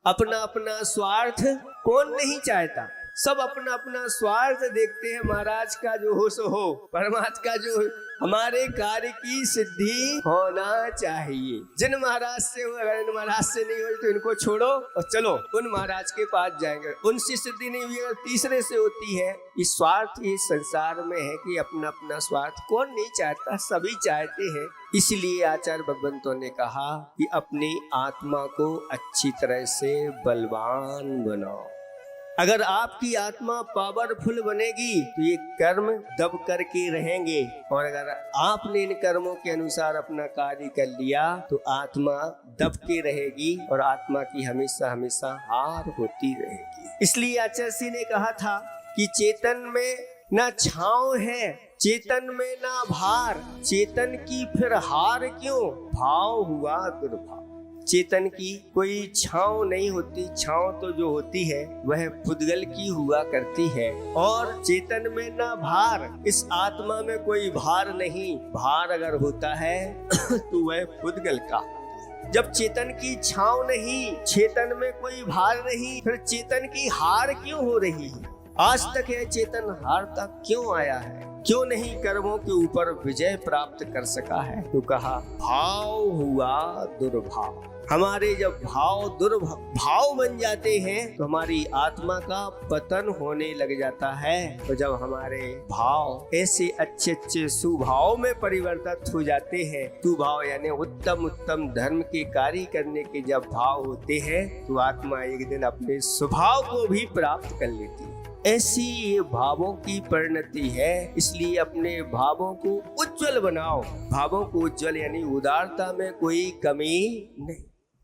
अपना अपना स्वार्थ कौन नहीं चाहता, सब अपना अपना स्वार्थ देखते हैं। महाराज का जो हो सो हो, परमात्मा का जो हमारे कार्य की सिद्धि होना चाहिए। जिन महाराज से हो, अगर इन महाराज से नहीं हो तो इनको छोड़ो और चलो उन महाराज के पास जाएंगे। उनसे सिद्धि नहीं हुई, अगर तीसरे से होती है। इस स्वार्थ इस संसार में है कि अपना अपना स्वार्थ कौन नहीं चाहता, सभी चाहते हैं। इसलिए आचार्य भगवंतों ने कहा कि अपनी आत्मा को अच्छी तरह से बलवान बनाओ। अगर आपकी आत्मा पावरफुल बनेगी तो ये कर्म दब करके रहेंगे, और अगर आपने इन कर्मों के अनुसार अपना कार्य कर लिया तो आत्मा दब के रहेगी और आत्मा की हमेशा हमेशा हार होती रहेगी। इसलिए आचार्य ने कहा था कि चेतन में ना छांव है, चेतन में ना भार, चेतन की फिर हार क्यों, भाव हुआ दुर्भाव। चेतन की कोई छांव नहीं होती, छांव तो जो होती है वह पुद्गल की हुआ करती है। और चेतन में ना भार, इस आत्मा में कोई भार नहीं, भार अगर होता है तो वह पुद्गल का। जब चेतन की छांव नहीं, चेतन में कोई भार नहीं, फिर चेतन की हार क्यों हो रही है? आज तक यह चेतन हारता क्यों आया है? क्यों नहीं कर्मों के ऊपर विजय प्राप्त कर सका है? तो कहा भाव हुआ दुर्भाव। हमारे जब भाव बन जाते हैं तो हमारी आत्मा का पतन होने लग जाता है। तो जब हमारे भाव ऐसे अच्छे अच्छे सुभाव में परिवर्तित हो जाते हैं, सुभाव यानी उत्तम उत्तम धर्म के कार्य करने के जब भाव होते हैं तो आत्मा एक दिन अपने स्वभाव को भी प्राप्त कर लेती है। ऐसी ये भावों की परिणति है। इसलिए अपने भावों को उज्जवल बनाओ। भावों को उज्जवल यानी उदारता में कोई कमी नहीं।